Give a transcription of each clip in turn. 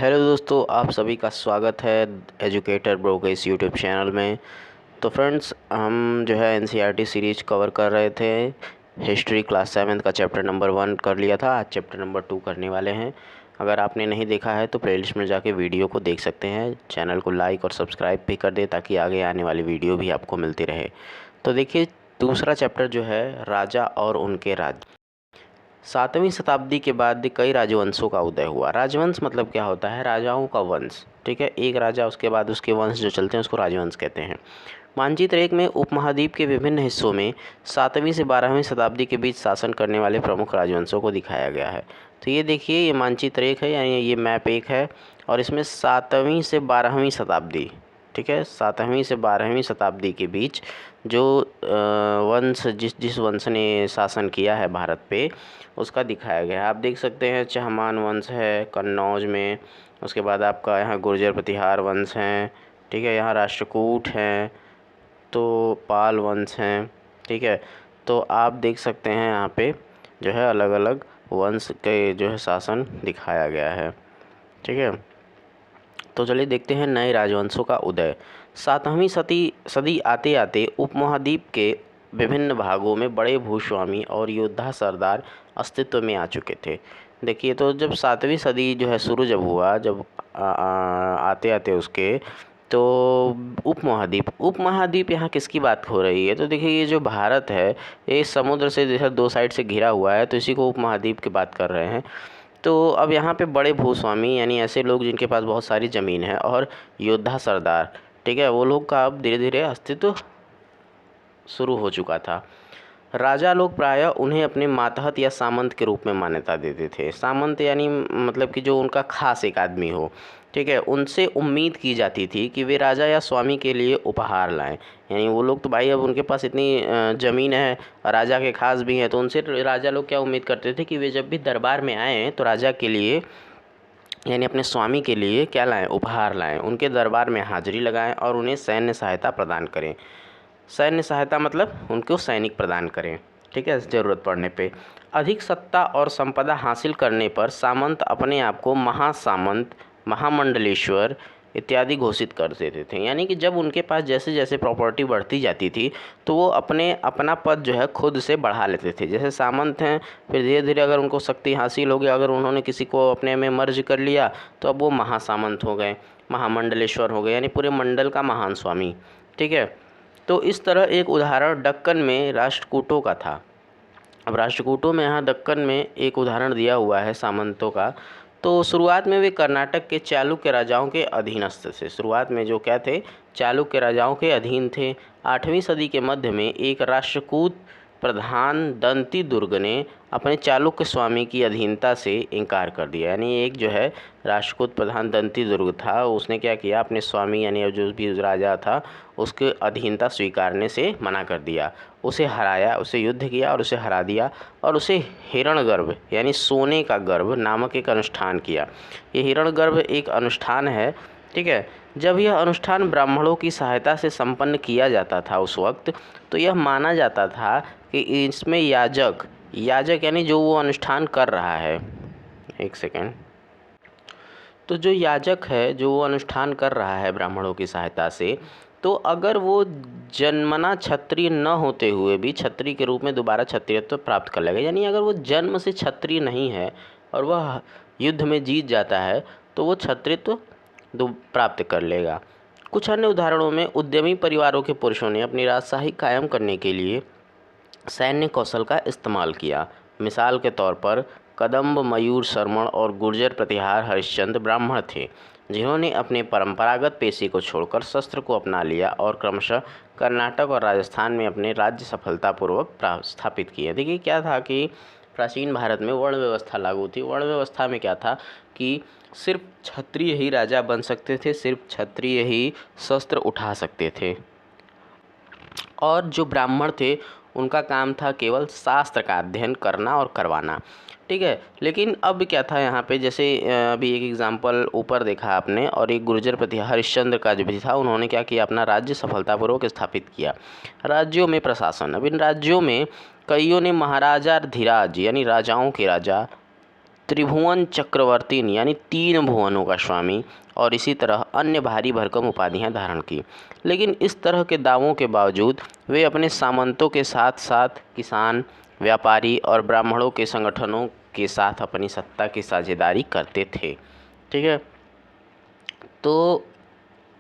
Hello दोस्तों, आप सभी का स्वागत है एजुकेटर ब्रो के इस यूट्यूब चैनल में। तो फ्रेंड्स, हम जो है एनसीईआरटी सीरीज कवर कर रहे थे। हिस्ट्री क्लास 7 का चैप्टर नंबर 1 कर लिया था। आज चैप्टर नंबर 2 करने वाले हैं। अगर आपने नहीं देखा है तो प्लेलिस्ट में जाके वीडियो को देख सकते हैं। चैनल को लाइक और सब्सक्राइब भी कर दें ताकि आगे आने वाली वीडियो भी आपको मिलती रहे। तो देखिए, दूसरा चैप्टर जो है राजा और उनके राज्य। 7वीं शताब्दी के बाद कई राजवंशों का उदय हुआ। राजवंश मतलब क्या होता है? राजाओं का वंश। ठीक है, एक राजा उसके बाद उसके वंश जो चलते हैं उसको राजवंश कहते हैं। मानचित्र 1 में उपमहाद्वीप के विभिन्न हिस्सों में 7वीं से 12वीं शताब्दी के बीच शासन करने वाले प्रमुख राजवंशों को दिखाया गया है। तो ये देखिए, ये मानचित्र 1 है, यानी ये मैप 1 है और इसमें 7वीं से 12वीं शताब्दी, ठीक है, 7वीं से 12वीं शताब्दी के बीच जो वंश जिस वंश ने शासन किया है भारत पे, उसका दिखाया गया है। आप देख सकते हैं, चहमान वंश है कन्नौज में। उसके बाद आपका यहाँ गुर्जर प्रतिहार वंश हैं। ठीक है, यहाँ राष्ट्रकूट हैं, तो पाल वंश हैं। ठीक है, तो आप देख सकते हैं यहाँ पे जो है अलग अलग वंश के जो है शासन दिखाया गया है। ठीक है, तो चलिए देखते हैं नए राजवंशों का उदय। 7वीं सदी आते आते उपमहाद्वीप के विभिन्न भागों में बड़े भूस्वामी और योद्धा सरदार अस्तित्व में आ चुके थे। देखिए, तो जब 7वीं सदी जो है शुरू जब हुआ, जब आते आते उसके तो उपमहाद्वीप यहाँ किसकी बात हो रही है? तो देखिए, ये जो भारत है ये समुद्र से जैसे दो साइड से घिरा हुआ है, तो इसी को उपमहाद्वीप की बात कर रहे हैं। तो अब यहाँ पे बड़े भूस्वामी यानी ऐसे लोग जिनके पास बहुत सारी ज़मीन है और योद्धा सरदार, ठीक है, वो लोग का अब धीरे धीरे अस्तित्व शुरू हो चुका था। राजा लोग प्रायः उन्हें अपने मातहत या सामंत के रूप में मान्यता देते थे। सामंत यानी मतलब कि जो उनका खास एक आदमी हो। ठीक है, उनसे उम्मीद की जाती थी कि वे राजा या स्वामी के लिए उपहार लाएं। यानी वो लोग तो भाई, अब उनके पास इतनी ज़मीन है, राजा के खास भी हैं, तो उनसे राजा लोग क्या उम्मीद करते थे कि वे जब भी दरबार में आएँ तो राजा के लिए यानी अपने स्वामी के लिए क्या लाएं? उपहार लाएं। उनके दरबार में हाजिरी लगाएं और उन्हें सैन्य सहायता प्रदान करें। सैन्य सहायता मतलब उनको सैनिक प्रदान करें। ठीक है, ज़रूरत पड़ने पे। अधिक सत्ता और संपदा हासिल करने पर सामंत अपने आप को महासामंत, महामंडलेश्वर इत्यादि घोषित कर देते थे। यानी कि जब उनके पास जैसे जैसे प्रॉपर्टी बढ़ती जाती थी तो वो अपना पद जो है खुद से बढ़ा लेते थे। जैसे सामंत हैं, फिर धीरे धीरे अगर उनको शक्ति हासिल हो गई, अगर उन्होंने किसी को अपने में मर्ज कर लिया तो अब वो महासामंत हो गए, महामंडलेश्वर हो गए, यानी पूरे मंडल का महान स्वामी। ठीक है, तो इस तरह एक उदाहरण दक्कन में राष्ट्रकूटों का था। अब राष्ट्रकूटों में यहाँ दक्कन में एक उदाहरण दिया हुआ है सामंतों का। तो शुरुआत में वे कर्नाटक के चालुक्य राजाओं के अधीनस्थ थे। शुरुआत में जो क्या थे? चालुक्य राजाओं के अधीन थे। 8वीं सदी के मध्य में एक राष्ट्रकूट प्रधान दंती दुर्ग ने अपने चालुक्य स्वामी की अधीनता से इनकार कर दिया। यानी एक जो है राष्ट्रकूट प्रधान दंती दुर्ग था, उसने क्या किया? अपने स्वामी यानी जो भी राजा था उसके अधीनता स्वीकारने से मना कर दिया। उसे हराया, उसे युद्ध किया और उसे हरा दिया और उसे हिरण्यगर्भ यानी सोने का गर्भ नामक एक अनुष्ठान किया। ये हिरण्यगर्भ एक अनुष्ठान है। ठीक है, जब यह अनुष्ठान ब्राह्मणों की सहायता से संपन्न किया जाता था उस वक्त, तो यह माना जाता था कि इसमें याजक यानी जो वो अनुष्ठान कर रहा है, एक सेकेंड, तो जो याजक है जो वो अनुष्ठान कर रहा है ब्राह्मणों की सहायता से, तो अगर वो जन्मना क्षत्रिय न होते हुए भी क्षत्रिय के रूप में दोबारा क्षत्रियत्व प्राप्त कर लेगा। यानी अगर वो जन्म से क्षत्रिय नहीं है और वह युद्ध में जीत जाता है तो वो क्षत्रियत्व प्राप्त कर लेगा। कुछ अन्य उदाहरणों में उद्यमी परिवारों के पुरुषों ने अपनी राजशाही कायम करने के लिए सैन्य कौशल का इस्तेमाल किया। मिसाल के तौर पर कदम्ब मयूर शर्मण और गुर्जर प्रतिहार हरिश्चंद्र ब्राह्मण थे जिन्होंने अपने परंपरागत पेशे को छोड़कर शस्त्र को अपना लिया और क्रमशः कर्नाटक और राजस्थान में अपने राज्य सफलतापूर्वक स्थापित किए। देखिए, क्या था कि प्राचीन भारत में वर्ण व्यवस्था लागू थी। वर्ण व्यवस्था में क्या था कि सिर्फ क्षत्रिय ही राजा बन सकते थे, सिर्फ क्षत्रिय ही शस्त्र उठा सकते थे और जो ब्राह्मण थे उनका काम था केवल शास्त्र का अध्ययन करना और करवाना। ठीक है, लेकिन अब क्या था यहाँ पे, जैसे अभी एक एग्जांपल ऊपर देखा आपने, और एक गुर्जर प्रतिहार हरिश्चंद्र का जो भी था, उन्होंने क्या किया? अपना राज्य सफलतापूर्वक स्थापित किया। राज्यों में प्रशासन। अब इन राज्यों में कईयों ने महाराजा धीराज यानी राजाओं के राजा त्रिभुवन चक्रवर्ती यानी 3 भुवनों का स्वामी और इसी तरह अन्य भारी भरकम उपाधियां धारण की। लेकिन इस तरह के दावों के बावजूद वे अपने सामंतों के साथ साथ किसान, व्यापारी और ब्राह्मणों के संगठनों के साथ अपनी सत्ता की साझेदारी करते थे। ठीक है, तो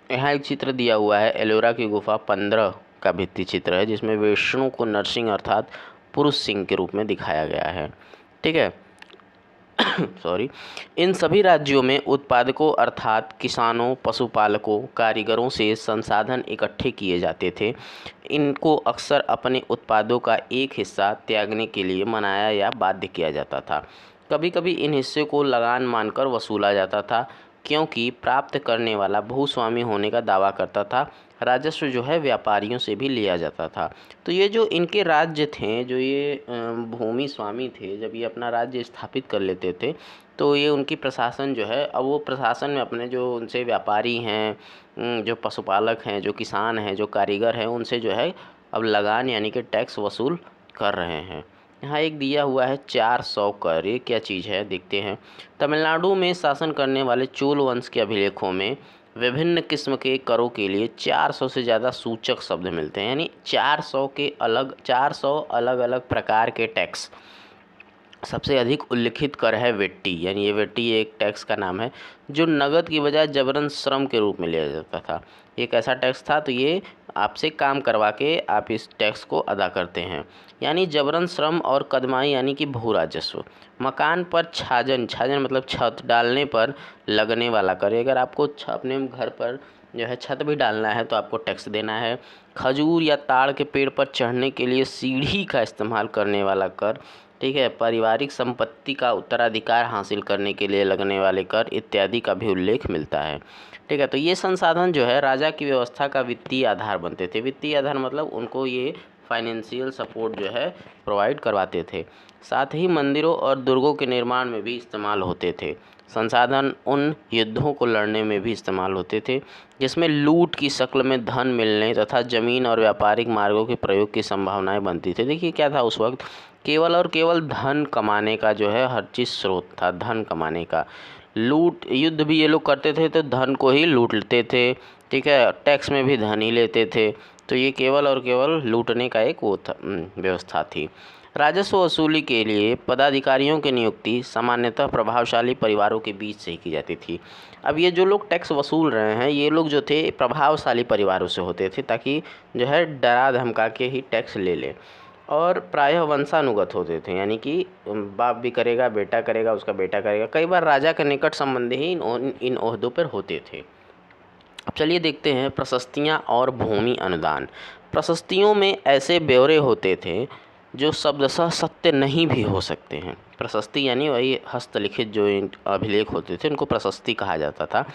यहाँ एक चित्र दिया हुआ है, एलोरा की गुफा 15 का भित्ति चित्र है, जिसमें विष्णु को नरसिंह अर्थात पुरुष सिंह के रूप में दिखाया गया है। ठीक है सॉरी। इन सभी राज्यों में उत्पादकों अर्थात किसानों, पशुपालकों, कारीगरों से संसाधन इकट्ठे किए जाते थे। इनको अक्सर अपने उत्पादों का एक हिस्सा त्यागने के लिए मनाया या बाध्य किया जाता था। कभी कभी इन हिस्से को लगान मानकर वसूला जाता था, क्योंकि प्राप्त करने वाला भूस्वामी होने का दावा करता था। राजस्व जो है व्यापारियों से भी लिया जाता था। तो ये जो इनके राज्य थे, जो ये भूमि स्वामी थे, जब ये अपना राज्य स्थापित कर लेते थे तो ये उनकी प्रशासन जो है, अब वो प्रशासन में अपने जो उनसे व्यापारी हैं, जो पशुपालक हैं, जो किसान हैं, जो कारीगर हैं, उनसे जो है अब लगान यानी कि टैक्स वसूल कर रहे हैं। यहाँ एक दिया हुआ है 400 कर। ये क्या चीज़ है देखते हैं। तमिलनाडु में शासन करने वाले चोल वंश के अभिलेखों में विभिन्न किस्म के करों के लिए 400 से ज़्यादा सूचक शब्द मिलते हैं, यानी 400 अलग अलग प्रकार के टैक्स। सबसे अधिक उल्लिखित कर है वेट्टी, यानी ये वेट्टी एक टैक्स का नाम है, जो नगद की बजाय जबरन श्रम के रूप में लिया जाता था। ये कैसा टैक्स था, तो ये आपसे काम करवा के आप इस टैक्स को अदा करते हैं, यानी जबरन श्रम। और कदमाई यानी कि भू राजस्व। मकान पर छाजन, छाजन मतलब छत डालने पर लगने वाला कर। अगर आपको अपने घर पर जो है छत भी डालना है तो आपको टैक्स देना है। खजूर या ताड़ के पेड़ पर चढ़ने के लिए सीढ़ी का इस्तेमाल करने वाला कर। ठीक है, पारिवारिक संपत्ति का उत्तराधिकार हासिल करने के लिए लगने वाले कर इत्यादि का भी उल्लेख मिलता है। ठीक है, तो ये संसाधन जो है राजा की व्यवस्था का वित्तीय आधार बनते थे। वित्तीय आधार मतलब उनको ये फाइनेंशियल सपोर्ट जो है प्रोवाइड करवाते थे। साथ ही मंदिरों और दुर्गों के निर्माण में भी इस्तेमाल होते थे। संसाधन उन युद्धों को लड़ने में भी इस्तेमाल होते थे जिसमें लूट की शक्ल में धन मिलने तथा जमीन और व्यापारिक मार्गों के प्रयोग की संभावनाएं बनती थी। देखिए क्या था उस वक्त, केवल और केवल धन कमाने का जो है हर चीज़ स्रोत था, धन कमाने का। लूट, युद्ध भी ये लोग करते थे तो धन को ही लूट लेते थे। ठीक है, टैक्स में भी धन ही लेते थे। तो ये केवल और केवल लूटने का एक वो था, व्यवस्था थी। राजस्व वसूली के लिए पदाधिकारियों की नियुक्ति सामान्यतः प्रभावशाली परिवारों के बीच से ही की जाती थी। अब ये जो लोग टैक्स वसूल रहे हैं, ये लोग जो थे प्रभावशाली परिवारों से होते थे, ताकि जो है डरा धमका के ही टैक्स ले लें। और प्रायः वंशानुगत होते थे, यानी कि बाप भी करेगा, बेटा करेगा, उसका बेटा करेगा। कई बार राजा के निकट संबंधी ही इन ओहदों पर होते थे। अब चलिए देखते हैं प्रशस्तियाँ और भूमि अनुदान। प्रशस्तियों में ऐसे ब्यौरे होते थे जो शब्दशः सत्य नहीं भी हो सकते हैं। प्रशस्ति यानी वही हस्तलिखित जो अभिलेख होते थे, उनको प्रशस्ति कहा जाता था।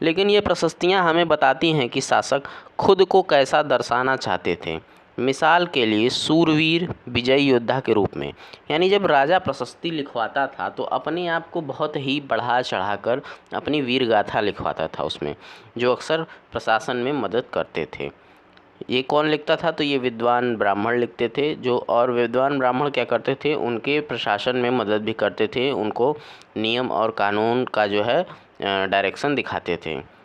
लेकिन ये प्रशस्तियाँ हमें बताती हैं कि शासक खुद को कैसा दर्शाना चाहते थे। मिसाल के लिए सूरवीर, विजयी योद्धा के रूप में, यानी जब राजा प्रशस्ति लिखवाता था तो अपने आप को बहुत ही बढ़ा चढ़ाकर अपनी वीर गाथा लिखवाता था उसमें, जो अक्सर प्रशासन में मदद करते थे। ये कौन लिखता था, तो ये विद्वान ब्राह्मण लिखते थे जो, और विद्वान ब्राह्मण क्या करते थे, उनके प्रशासन में मदद भी करते थे, उनको नियम और कानून का जो है डायरेक्शन दिखाते थे।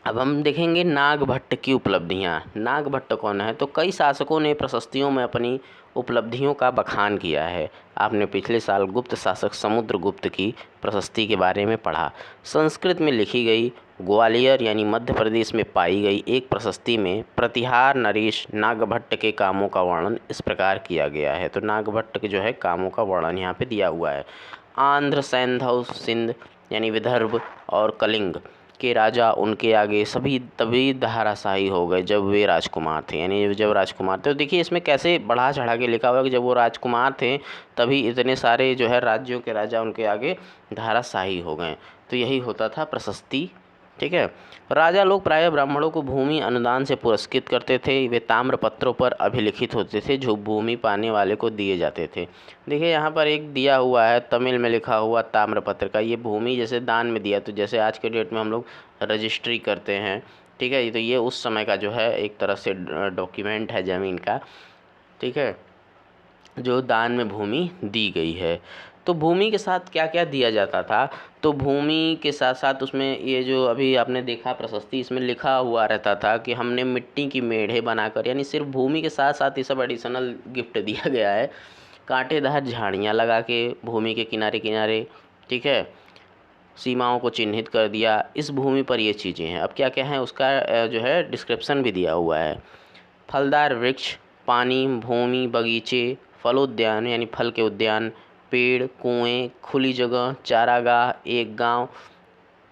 अब हम देखेंगे नागभट्ट की उपलब्धियाँ। नागभट्ट कौन है, तो कई शासकों ने प्रशस्तियों में अपनी उपलब्धियों का बखान किया है। आपने पिछले साल गुप्त शासक समुद्रगुप्त की प्रशस्ति के बारे में पढ़ा। संस्कृत में लिखी गई ग्वालियर यानी मध्य प्रदेश में पाई गई एक प्रशस्ति में प्रतिहार नरेश नागभट्ट के कामों का वर्णन इस प्रकार किया गया है। तो नागभट्ट के जो है कामों का वर्णन यहाँ पे दिया हुआ है। आंध्र, सैंधव, सिंध यानी विदर्भ और कलिंग के राजा उनके आगे सभी तभी धराशायी हो गए जब वे राजकुमार थे, यानी जब राजकुमार थे। तो देखिए इसमें कैसे बढ़ा चढ़ा के लिखा हुआ है कि जब वो राजकुमार थे तभी इतने सारे जो है राज्यों के राजा उनके आगे धराशायी हो गए। तो यही होता था प्रशस्ति। ठीक है, राजा लोग प्रायः ब्राह्मणों को भूमि अनुदान से पुरस्कृत करते थे। वे ताम्र पत्रों पर अभिलिखित होते थे जो भूमि पाने वाले को दिए जाते थे। देखिए यहाँ पर एक दिया हुआ है तमिल में लिखा हुआ ताम्र पत्र का, ये भूमि जैसे दान में दिया, तो जैसे आज के डेट में हम लोग रजिस्ट्री करते हैं। ठीक है, तो ये उस समय का जो है एक तरह से डॉक्यूमेंट है ज़मीन का। ठीक है, जो दान में भूमि दी गई है। तो भूमि के साथ क्या क्या दिया जाता था, तो भूमि के साथ साथ उसमें ये जो अभी आपने देखा प्रशस्ति, इसमें लिखा हुआ रहता था कि हमने मिट्टी की मेढ़े बनाकर, यानी सिर्फ भूमि के साथ साथ ये सब एडिशनल गिफ्ट दिया गया है। कांटेदार झाड़ियाँ लगा के भूमि के किनारे किनारे, ठीक है, सीमाओं को चिन्हित कर दिया। इस भूमि पर ये चीज़ें हैं। अब क्या क्या है उसका जो है डिस्क्रिप्शन भी दिया हुआ है। फलदार वृक्ष, पानी, भूमि, बगीचे, फलोद्यान यानी फल के उद्यान, पेड़, कुएं, खुली जगह, चारागाह, एक गांव,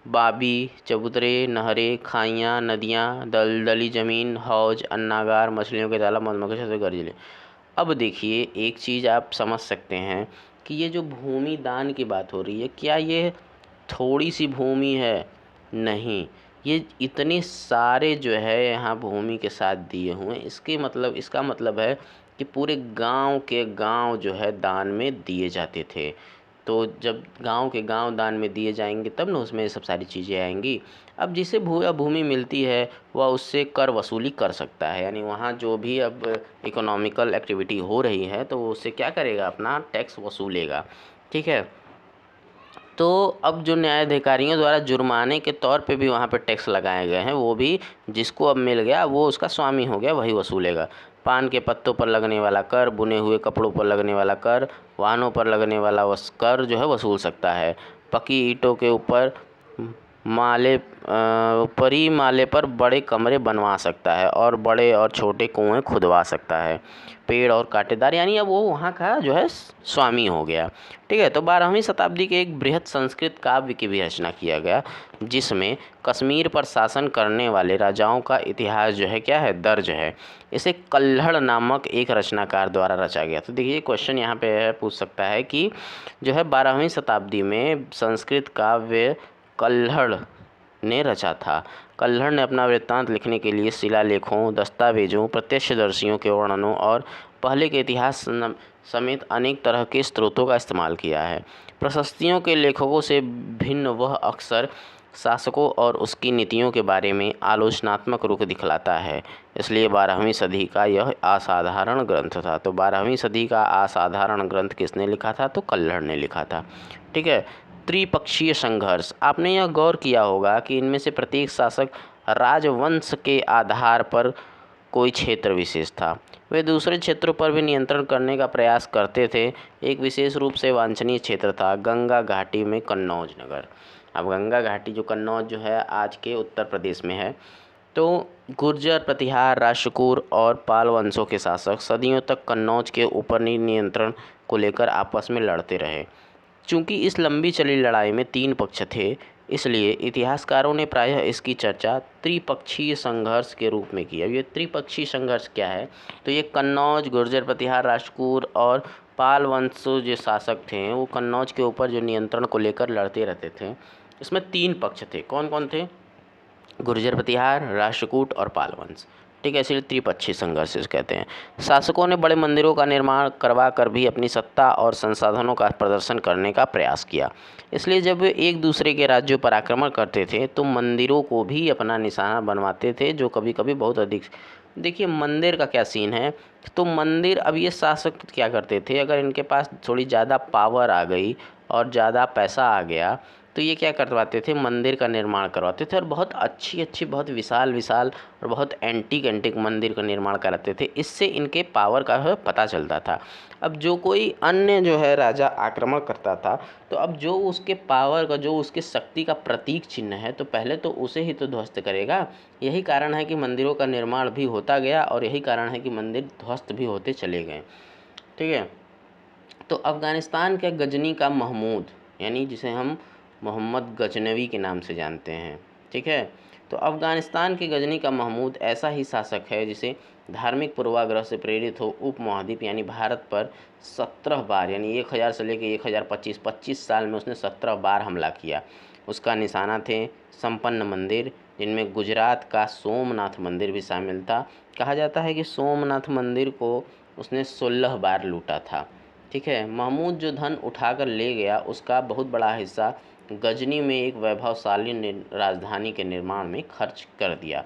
बाबी, चबूतरे, नहरें, खाइयाँ, नदियाँ, दलदली ज़मीन, हौज, अन्नागार, मछलियों के तालाब, मधुमक्खी से गर्जिले। अब देखिए एक चीज़ आप समझ सकते हैं कि ये जो भूमि दान की बात हो रही है, क्या ये थोड़ी सी भूमि है? नहीं, ये इतने सारे जो है यहाँ भूमि के साथ दिए हुए हैं। इसका मतलब है कि पूरे गांव के गांव जो है दान में दिए जाते थे। तो जब गांव के गांव दान में दिए जाएंगे तब ना उसमें ये सब सारी चीज़ें आएंगी। अब जिसे भूमि मिलती है वह उससे कर वसूली कर सकता है, यानी वहाँ जो भी अब इकोनॉमिकल एक्टिविटी हो रही है तो वो उससे क्या करेगा, अपना टैक्स वसूलेगा। ठीक है, तो अब जो न्यायाधिकारियों द्वारा जुर्माने के तौर पे भी वहाँ पे टैक्स लगाए गए हैं, वो भी जिसको अब मिल गया वो उसका स्वामी हो गया, वही वसूलेगा। पान के पत्तों पर लगने वाला कर, बुने हुए कपड़ों पर लगने वाला कर, वाहनों पर लगने वाला कर जो है वसूल सकता है। पकी ईंटों के ऊपर ऊपरी माले पर बड़े कमरे बनवा सकता है और बड़े और छोटे कुएं खुदवा सकता है। पेड़ और कांटेदार, यानी अब वो वहाँ का जो है स्वामी हो गया। ठीक है, तो 12वीं शताब्दी के एक बृहत संस्कृत काव्य की भी रचना किया गया, जिसमें कश्मीर पर शासन करने वाले राजाओं का इतिहास जो है क्या है, दर्ज है। इसे कल्हड़ नामक एक रचनाकार द्वारा रचा गया। तो देखिए क्वेश्चन यहाँ पे है, पूछ सकता है कि जो है 12वीं शताब्दी में संस्कृत काव्य कल्हड़ ने रचा था। कल्हड़ ने अपना वृत्तांत लिखने के लिए शिलालेखों, दस्तावेजों, प्रत्यक्षदर्शियों के वर्णनों और पहले के इतिहास समेत अनेक तरह के स्रोतों का इस्तेमाल किया है। प्रशस्तियों के लेखकों से भिन्न वह अक्सर शासकों और उसकी नीतियों के बारे में आलोचनात्मक रुख दिखलाता है। इसलिए 12वीं सदी का यह असाधारण ग्रंथ था। तो 12वीं सदी का असाधारण ग्रंथ किसने लिखा था? तो कल्हड़ ने लिखा था। ठीक है, त्रिपक्षीय संघर्ष, आपने यह गौर किया होगा कि इनमें से प्रत्येक शासक राजवंश के आधार पर कोई क्षेत्र विशेष था। वे दूसरे क्षेत्रों पर भी नियंत्रण करने का प्रयास करते थे। एक विशेष रूप से वांछनीय क्षेत्र था गंगा घाटी में कन्नौज नगर। अब गंगा घाटी जो कन्नौज जो है आज के उत्तर प्रदेश में है। तो गुर्जर, प्रतिहार, राष्ट्रकूट और पाल वंशों के शासक सदियों तक कन्नौज के ऊपर नियंत्रण को लेकर आपस में लड़ते रहे। चूँकि इस लंबी चली लड़ाई में 3 पक्ष थे, इसलिए इतिहासकारों ने प्रायः इसकी चर्चा त्रिपक्षीय संघर्ष के रूप में की। अब ये त्रिपक्षीय संघर्ष क्या है? तो ये कन्नौज, गुर्जर, प्रतिहार, राष्ट्रकूट और पाल वंश जो शासक थे वो कन्नौज के ऊपर जो नियंत्रण को लेकर लड़ते रहते थे। इसमें 3 पक्ष थे। कौन कौन थे? गुर्जर, प्रतिहार, राष्ट्रकूट और पाल वंश। ठीक है, इसलिए त्रिपक्षीय संघर्ष कहते हैं। शासकों ने बड़े मंदिरों का निर्माण करवा कर भी अपनी सत्ता और संसाधनों का प्रदर्शन करने का प्रयास किया। इसलिए जब वे एक दूसरे के राज्यों पर आक्रमण करते थे तो मंदिरों को भी अपना निशाना बनवाते थे, जो कभी कभी बहुत अधिक। देखिए मंदिर का क्या सीन है, तो मंदिर, अब ये शासक क्या करते थे, अगर इनके पास थोड़ी ज़्यादा पावर आ गई और ज़्यादा पैसा आ गया तो ये क्या करवाते थे, मंदिर का निर्माण करवाते थे और बहुत अच्छी अच्छी, बहुत विशाल विशाल और बहुत एंटीक मंदिर का निर्माण कराते थे। इससे इनके पावर का पता चलता था। अब जो कोई अन्य जो है राजा आक्रमण करता था तो अब जो उसके पावर का, जो उसके शक्ति का प्रतीक चिन्ह है, तो पहले तो उसे ही तो ध्वस्त करेगा। यही कारण है कि मंदिरों का निर्माण भी होता गया और यही कारण है कि मंदिर ध्वस्त भी होते चले गए। ठीक है, तो अफ़गानिस्तान के गजनी का महमूद, यानी जिसे हम मोहम्मद गजनवी के नाम से जानते हैं। ठीक है, तो अफ़गानिस्तान के गजनी का महमूद ऐसा ही शासक है जिसे धार्मिक पूर्वाग्रह से प्रेरित हो उपमहाद्वीप यानी भारत पर 17 बार, यानी 1000 से लेकर 1025 साल में उसने 17 बार हमला किया। उसका निशाना थे संपन्न मंदिर, जिनमें गुजरात का सोमनाथ मंदिर भी शामिल था। कहा जाता है कि सोमनाथ मंदिर को उसने 16 बार लूटा था। ठीक है, महमूद जो धन उठाकर ले गया उसका बहुत बड़ा हिस्सा गजनी में एक वैभवशाली राजधानी के निर्माण में खर्च कर दिया।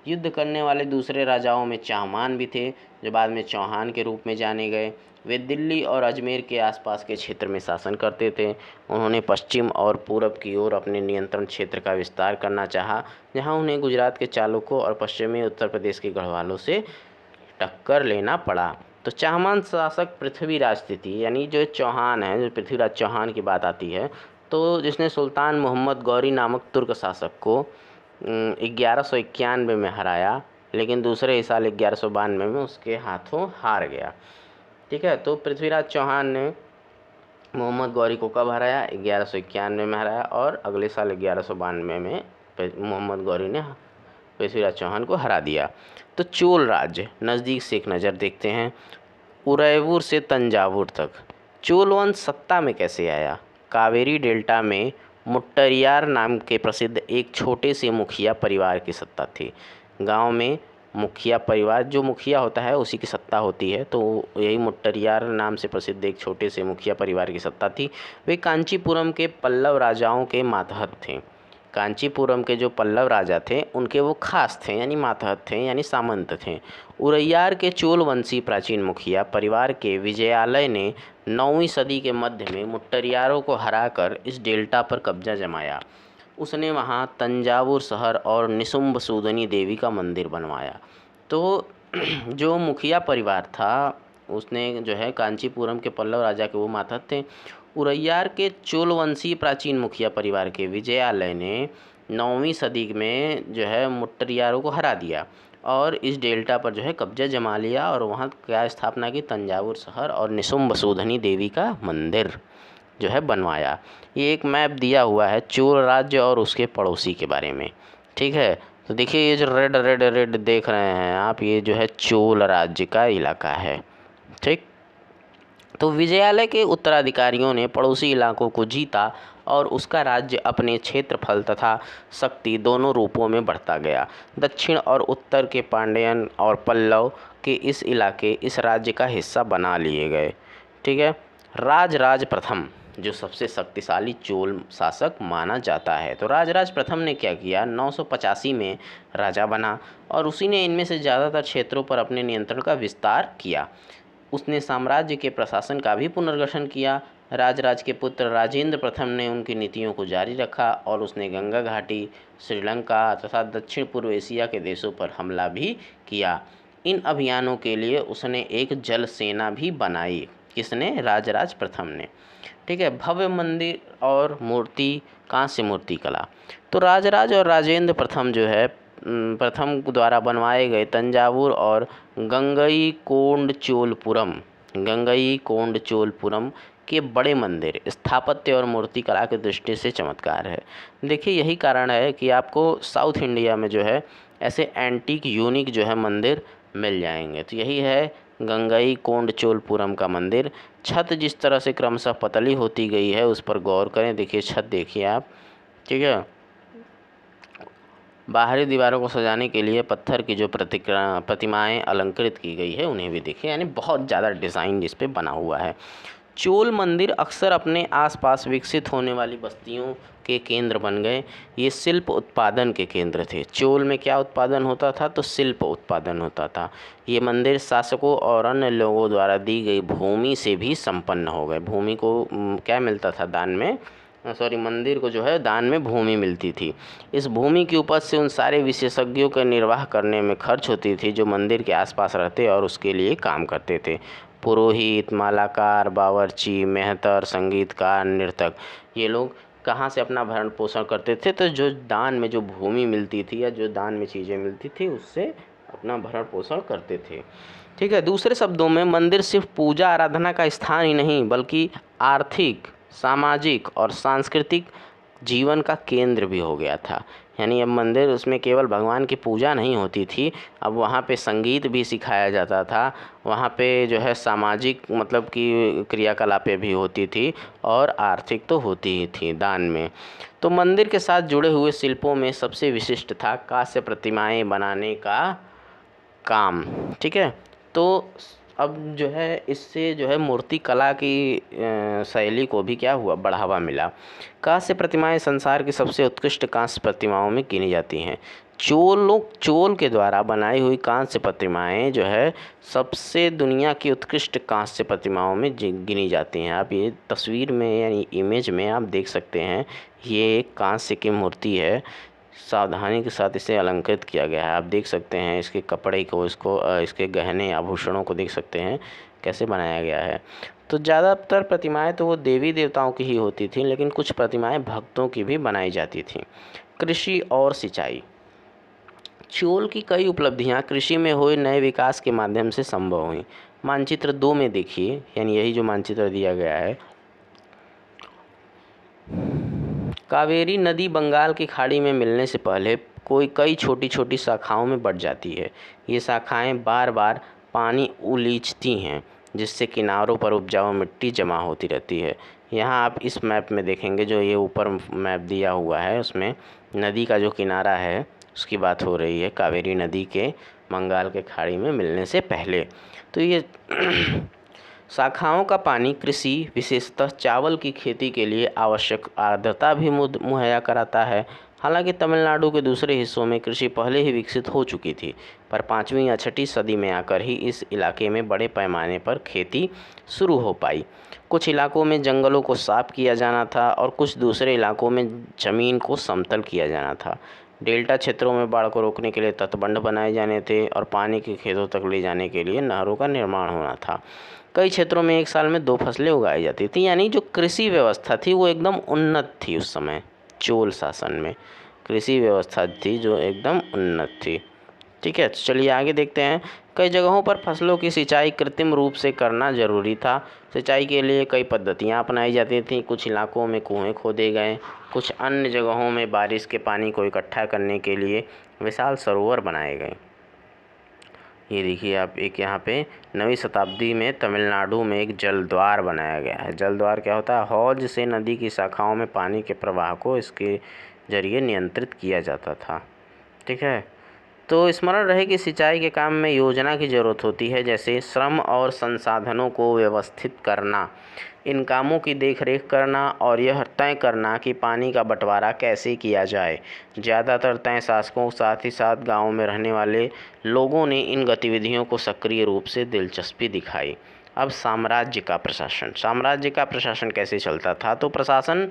युद्ध करने वाले दूसरे राजाओं में चाहमान भी थे, जो बाद में चौहान के रूप में जाने गए। वे दिल्ली और अजमेर के आसपास के क्षेत्र में शासन करते थे। उन्होंने पश्चिम और पूरब की ओर अपने नियंत्रण क्षेत्र का विस्तार करना चाहा, जहां उन्हें गुजरात के चालुक्यों और पश्चिमी उत्तर प्रदेश के गढ़वालों से टक्कर लेना पड़ा। तो चाहमान शासक पृथ्वीराज तृतीय यानी जो चौहान है, जो पृथ्वीराज चौहान की बात आती है, तो जिसने सुल्तान मोहम्मद गौरी नामक तुर्क शासक को 1191 में हराया, लेकिन दूसरे ही साल 1192 में उसके हाथों हार गया। ठीक है, तो पृथ्वीराज चौहान ने मोहम्मद गौरी को कब हराया? 1191 में हराया, और अगले साल 1192 में मोहम्मद गौरी ने पृथ्वीराज चौहान को हरा दिया। तो चोल राज्य नज़दीक से एक नज़र देखते हैं। उदयपुर से तंजावुर तक चोल वंश सत्ता में कैसे आया? कावेरी डेल्टा में मुट्टरियार नाम के प्रसिद्ध एक छोटे से मुखिया परिवार की सत्ता थी। गांव में मुखिया परिवार, जो मुखिया होता है उसी की सत्ता होती है, तो यही मुट्टरियार नाम से प्रसिद्ध एक छोटे से मुखिया परिवार की सत्ता थी। वे कांचीपुरम के पल्लव राजाओं के मातहत थे। कांचीपुरम के जो पल्लव राजा थे उनके वो खास थे, यानी मातहत थे, यानी सामंत थे। उरैयार के चोल वंशी प्राचीन मुखिया परिवार के विजयालय ने 9वीं सदी के मध्य में मुट्टरियारों को हराकर इस डेल्टा पर कब्जा जमाया। उसने वहाँ तंजावुर शहर और निशुंभ सूदनी देवी का मंदिर बनवाया। तो जो मुखिया परिवार था उसने जो है कांचीपुरम के पल्लव राजा के वो मातहत थे। उरैयार के चोलवंशी प्राचीन मुखिया परिवार के विजयालय ने 9वीं सदी में जो है मुट्टरियारों को हरा दिया और इस डेल्टा पर जो है कब्जा जमा लिया और वहाँ क्या स्थापना की? तंजावुर शहर और निशुंभ सूदनी देवी का मंदिर जो है बनवाया। ये एक मैप दिया हुआ है चोल राज्य और उसके पड़ोसी के बारे में। ठीक है, तो देखिए ये जो रेड रेड रेड देख रहे हैं आप, ये जो है चोल राज्य का इलाका है। ठीक, तो विजयालय के उत्तराधिकारियों ने पड़ोसी इलाकों को जीता और उसका राज्य अपने क्षेत्रफल तथा शक्ति दोनों रूपों में बढ़ता गया। दक्षिण और उत्तर के पांड्यन और पल्लव के इस इलाके इस राज्य का हिस्सा बना लिए गए। ठीक है, राजराज प्रथम जो सबसे शक्तिशाली चोल शासक माना जाता है, तो राजराज प्रथम ने क्या किया? 985 में राजा बना और उसी ने इनमें से ज़्यादातर क्षेत्रों पर अपने नियंत्रण का विस्तार किया। उसने साम्राज्य के प्रशासन का भी पुनर्गठन किया। राजराज के पुत्र राजेंद्र प्रथम ने उनकी नीतियों को जारी रखा और उसने गंगा घाटी, श्रीलंका तथा दक्षिण पूर्व एशिया के देशों पर हमला भी किया। इन अभियानों के लिए उसने एक जल सेना भी बनाई। किसने? राजराज प्रथम ने। ठीक है, भव्य मंदिर और मूर्ति, कांस्य मूर्ति कला, तो राजराज और राजेंद्र प्रथम जो है प्रथम द्वारा बनवाए गए तंजावुर और गंगईकोंडचोलपुरम के बड़े मंदिर स्थापत्य और मूर्ति कला की दृष्टि से चमत्कार है। देखिए यही कारण है कि आपको साउथ इंडिया में जो है ऐसे एंटीक यूनिक जो है मंदिर मिल जाएंगे। तो यही है गंगईकोंडचोलपुरम का मंदिर। छत जिस तरह से क्रमशः पतली होती गई है उस पर गौर करें। देखिए छत देखिए आप। ठीक है, बाहरी दीवारों को सजाने के लिए पत्थर की जो प्रतिमाएं अलंकृत की गई है उन्हें भी देखिए, यानी बहुत ज़्यादा डिज़ाइन जिस पे बना हुआ है। चोल मंदिर अक्सर अपने आसपास विकसित होने वाली बस्तियों के केंद्र बन गए। ये शिल्प उत्पादन के केंद्र थे। चोल में क्या उत्पादन होता था? तो शिल्प उत्पादन होता था। ये मंदिर शासकों और अन्य लोगों द्वारा दी गई भूमि से भी संपन्न हो गए। भूमि को क्या मिलता था दान में? मंदिर को जो है दान में भूमि मिलती थी। इस भूमि की उपज से उन सारे विशेषज्ञों का निर्वाह करने में खर्च होती थी जो मंदिर के आसपास रहते और उसके लिए काम करते थे। पुरोहित, मालाकार, बावर्ची, मेहतर, संगीतकार, नर्तक, ये लोग कहाँ से अपना भरण पोषण करते थे? तो जो दान में जो भूमि मिलती थी या जो दान में चीज़ें मिलती थी उससे अपना भरण पोषण करते थे। ठीक है, दूसरे शब्दों में मंदिर सिर्फ पूजा आराधना का स्थान ही नहीं बल्कि आर्थिक, सामाजिक और सांस्कृतिक जीवन का केंद्र भी हो गया था। यानी अब मंदिर उसमें केवल भगवान की पूजा नहीं होती थी, अब वहाँ पे संगीत भी सिखाया जाता था, वहाँ पे जो है सामाजिक मतलब कि क्रियाकलापें भी होती थी और आर्थिक तो होती ही थी दान में। तो मंदिर के साथ जुड़े हुए शिल्पों में सबसे विशिष्ट था कांस्य प्रतिमाएं बनाने का काम। ठीक है, तो अब जो है इससे जो है मूर्ति कला की शैली को भी क्या हुआ? बढ़ावा मिला। कांस्य प्रतिमाएं संसार की सबसे उत्कृष्ट कांस्य प्रतिमाओं में गिनी जाती हैं। चोल के द्वारा बनाई हुई कांस्य प्रतिमाएं जो है सबसे दुनिया की उत्कृष्ट कांस्य प्रतिमाओं में गिनी जाती हैं। आप ये तस्वीर में यानी इमेज में आप देख सकते हैं, ये एक कांस्य की मूर्ति है। सावधानी के साथ इसे अलंकृत किया गया है। आप देख सकते हैं इसके कपड़े को, इसके गहने आभूषणों को देख सकते हैं कैसे बनाया गया है। तो ज़्यादातर प्रतिमाएं तो वो देवी देवताओं की ही होती थी, लेकिन कुछ प्रतिमाएं भक्तों की भी बनाई जाती थीं। कृषि और सिंचाई। चोल की कई उपलब्धियां कृषि में हुए नए विकास के माध्यम से संभव हुई। मानचित्र 2 में देखिए, यानी यही जो मानचित्र दिया गया है, कावेरी नदी बंगाल की खाड़ी में मिलने से पहले कई छोटी छोटी शाखाओं में बढ़ जाती है। ये शाखाएं बार बार पानी उलीचती हैं, जिससे किनारों पर उपजाऊ मिट्टी जमा होती रहती है। यहाँ आप इस मैप में देखेंगे, जो ये ऊपर मैप दिया हुआ है, उसमें नदी का जो किनारा है उसकी बात हो रही है, कावेरी नदी के बंगाल के खाड़ी में मिलने से पहले। तो ये शाखाओं का पानी कृषि, विशेषतः चावल की खेती के लिए आवश्यक आर्द्रता भी मुहैया कराता है। हालांकि तमिलनाडु के दूसरे हिस्सों में कृषि पहले ही विकसित हो चुकी थी, पर 5वीं या 6वीं सदी में आकर ही इस इलाके में बड़े पैमाने पर खेती शुरू हो पाई। कुछ इलाकों में जंगलों को साफ किया जाना था और कुछ दूसरे इलाकों में ज़मीन को समतल किया जाना था। डेल्टा क्षेत्रों में बाढ़ को रोकने के लिए तटबंध बनाए जाने थे और पानी के खेतों तक ले जाने के लिए नहरों का निर्माण होना था। कई क्षेत्रों में एक साल में 2 फसलें उगाई जाती थी, यानी जो कृषि व्यवस्था थी वो एकदम उन्नत थी। उस समय चोल शासन में कृषि व्यवस्था थी जो एकदम उन्नत थी। ठीक है, तो चलिए आगे देखते हैं। कई जगहों पर फसलों की सिंचाई कृत्रिम रूप से करना जरूरी था। सिंचाई के लिए कई पद्धतियां अपनाई जाती थीं। कुछ इलाकों में कुएं खोदे गए, कुछ अन्य जगहों में बारिश के पानी को इकट्ठा करने के लिए विशाल सरोवर बनाए गए। ये देखिए आप, एक यहाँ पे 9वीं शताब्दी में तमिलनाडु में एक जलद्वार बनाया गया है। जलद्वार क्या होता है? हौज से नदी की शाखाओं में पानी के प्रवाह को इसके जरिए नियंत्रित किया जाता था। ठीक है, तो स्मरण रहे कि सिंचाई के काम में योजना की ज़रूरत होती है, जैसे श्रम और संसाधनों को व्यवस्थित करना, इन कामों की देखरेख करना और यह तय करना कि पानी का बंटवारा कैसे किया जाए। ज़्यादातर तय शासकों, साथ ही साथ गाँव में रहने वाले लोगों ने इन गतिविधियों को सक्रिय रूप से दिलचस्पी दिखाई। अब साम्राज्य का प्रशासन कैसे चलता था? तो प्रशासन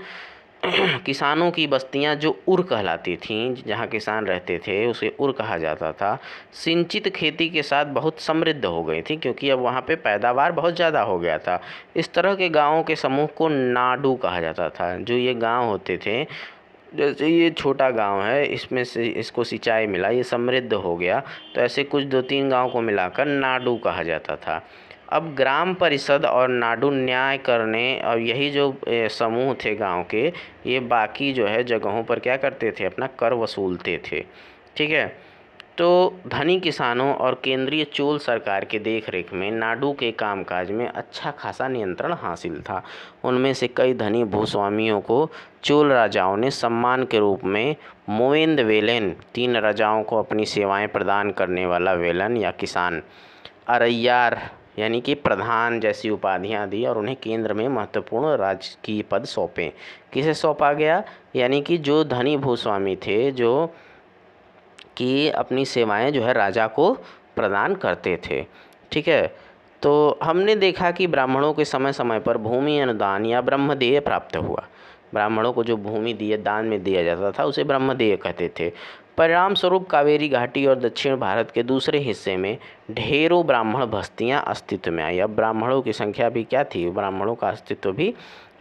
किसानों की बस्तियां जो उर कहलाती थीं, जहां किसान रहते थे उसे उर कहा जाता था, सिंचित खेती के साथ बहुत समृद्ध हो गई थी, क्योंकि अब वहां पे पैदावार बहुत ज़्यादा हो गया था। इस तरह के गांवों के समूह को नाडू कहा जाता था। जो ये गांव होते थे, जैसे ये छोटा गांव है, इसमें से इसको सिंचाई मिला, ये समृद्ध हो गया, तो ऐसे कुछ 2-3 गाँव को मिलाकर नाडू कहा जाता था। अब ग्राम परिषद और नाडू न्याय करने, और यही जो समूह थे गांव के, ये बाकी जो है जगहों पर क्या करते थे? अपना कर वसूलते थे। ठीक है, तो धनी किसानों और केंद्रीय चोल सरकार के देखरेख में नाडू के कामकाज में अच्छा खासा नियंत्रण हासिल था। उनमें से कई धनी भूस्वामियों को चोल राजाओं ने सम्मान के रूप में मोवेंद वेलन, 3 राजाओं को अपनी सेवाएं प्रदान करने वाला वेलन या किसान, अरैयार यानी कि प्रधान जैसी उपाधियां दी और उन्हें केंद्र में महत्वपूर्ण राजकीय पद सौंपे। किसे सौंपा गया? यानी कि जो धनी भूस्वामी थे, जो कि अपनी सेवाएं जो है राजा को प्रदान करते थे। ठीक है, तो हमने देखा कि ब्राह्मणों के समय समय पर भूमि अनुदान या ब्रह्मदेय प्राप्त हुआ। ब्राह्मणों को जो भूमि दिए दान में दिया जाता था उसे ब्रह्मदेय कहते थे। परिणाम स्वरूप कावेरी घाटी और दक्षिण भारत के दूसरे हिस्से में ढेरों ब्राह्मण बस्तियां अस्तित्व में आई। अब ब्राह्मणों की संख्या भी क्या थी? ब्राह्मणों का अस्तित्व भी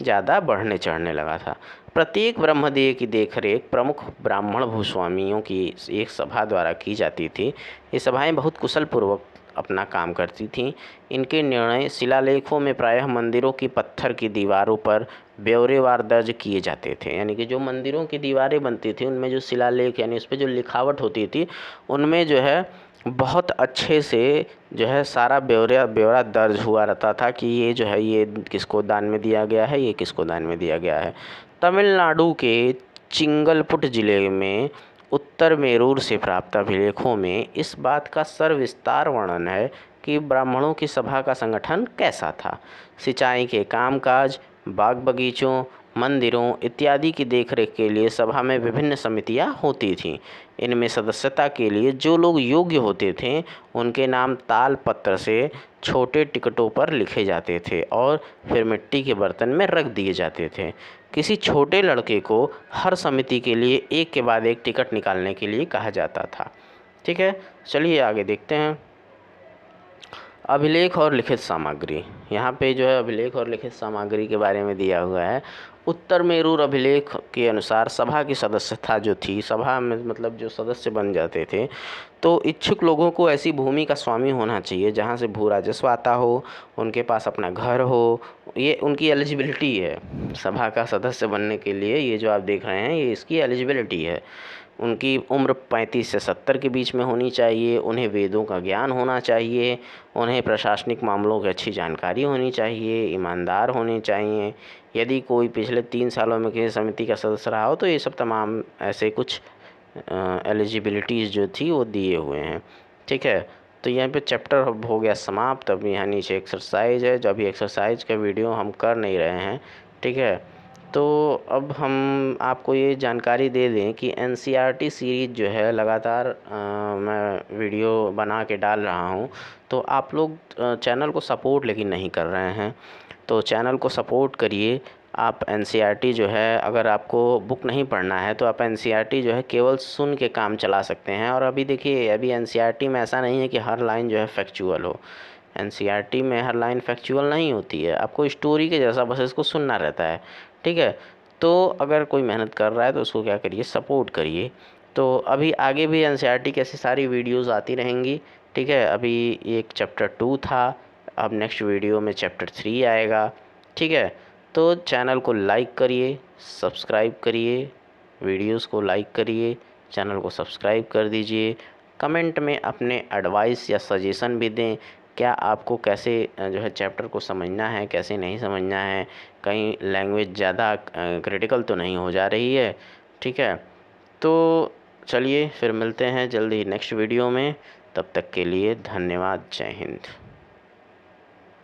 ज़्यादा बढ़ने चढ़ने लगा था। प्रत्येक ब्रह्मदेय की देखरेख प्रमुख ब्राह्मण भूस्वामियों की एक सभा द्वारा की जाती थी। ये सभाएं बहुत कुशल पूर्वक अपना काम करती थीं। इनके निर्णय शिलालेखों में प्रायः मंदिरों की पत्थर की दीवारों पर ब्यौरेवार दर्ज किए जाते थे। यानी कि जो मंदिरों की दीवारें बनती थी उनमें जो शिलालेख यानी उस पर जो लिखावट होती थी, उनमें जो है बहुत अच्छे से जो है सारा ब्यौरा दर्ज हुआ रहता था कि ये जो है ये किसको दान में दिया गया है, ये किसको दान में दिया गया है। तमिलनाडु के चिंगलपुट जिले में उत्तर मेरूर से प्राप्त अभिलेखों में इस बात का सर्वविस्तार वर्णन है कि ब्राह्मणों की सभा का संगठन कैसा था। सिंचाई के कामकाज, बाग बगीचों, मंदिरों इत्यादि की देखरेख के लिए सभा में विभिन्न समितियां होती थीं। इनमें सदस्यता के लिए जो लोग योग्य होते थे उनके नाम ताल पत्र से छोटे टिकटों पर लिखे जाते थे और फिर मिट्टी के बर्तन में रख दिए जाते थे। किसी छोटे लड़के को हर समिति के लिए एक के बाद एक टिकट निकालने के लिए कहा जाता था। ठीक है, चलिए आगे देखते हैं। अभिलेख और लिखित सामग्री। यहाँ पे जो है अभिलेख और लिखित सामग्री के बारे में दिया हुआ है। उत्तर मेरूर अभिलेख के अनुसार सभा की सदस्यता जो थी, सभा में मतलब जो सदस्य बन जाते थे, तो इच्छुक लोगों को ऐसी भूमि का स्वामी होना चाहिए जहाँ से भू राजस्व आता हो, उनके पास अपना घर हो। ये उनकी एलिजिबिलिटी है सभा का सदस्य बनने के लिए। ये जो आप देख रहे हैं ये इसकी एलिजिबिलिटी है। उनकी उम्र 35 से 70 के बीच में होनी चाहिए। उन्हें वेदों का ज्ञान होना चाहिए। उन्हें प्रशासनिक मामलों की अच्छी जानकारी होनी चाहिए। ईमानदार होने चाहिए। यदि कोई पिछले 3 सालों में किसी समिति का सदस्य रहा हो तो ये सब तमाम ऐसे कुछ एलिजिबिलिटीज़ जो थी वो दिए हुए हैं। ठीक है, तो यहाँ पे चैप्टर हो गया समाप्त। अब यहाँ नीचे एक्सरसाइज है, जो अभी एक्सरसाइज का वीडियो हम कर नहीं रहे हैं। ठीक है, तो अब हम आपको ये जानकारी दे दें कि NCERT सीरीज़ जो है लगातार मैं वीडियो बना के डाल रहा हूँ। तो आप लोग चैनल को सपोर्ट लेकिन नहीं कर रहे हैं, तो चैनल को सपोर्ट करिए। आप NCERT जो है, अगर आपको बुक नहीं पढ़ना है तो आप NCERT जो है केवल सुन के काम चला सकते हैं। और अभी देखिए, अभी NCERT में ऐसा नहीं है कि हर लाइन जो है फैक्चुअल हो। NCERT में हर लाइन फैक्चुअल नहीं होती है, आपको स्टोरी के जैसा बस इसको सुनना रहता है। ठीक है, तो अगर कोई मेहनत कर रहा है तो उसको क्या करिए, सपोर्ट करिए। तो अभी आगे भी NCERT की ऐसी सारी वीडियोज़ आती रहेंगी। ठीक है, अभी एक चैप्टर 2 था, अब नेक्स्ट वीडियो में चैप्टर 3 आएगा। ठीक है, तो चैनल को लाइक करिए, सब्सक्राइब करिए, वीडियोस को लाइक करिए, चैनल को सब्सक्राइब कर दीजिए। कमेंट में अपने एडवाइस या सजेशन भी दें, क्या आपको कैसे जो है चैप्टर को समझना है, कैसे नहीं समझना है, कहीं लैंग्वेज ज़्यादा क्रिटिकल तो नहीं हो जा रही है। ठीक है, तो चलिए फिर मिलते हैं जल्दी नेक्स्ट वीडियो में। तब तक के लिए धन्यवाद। जय हिंद।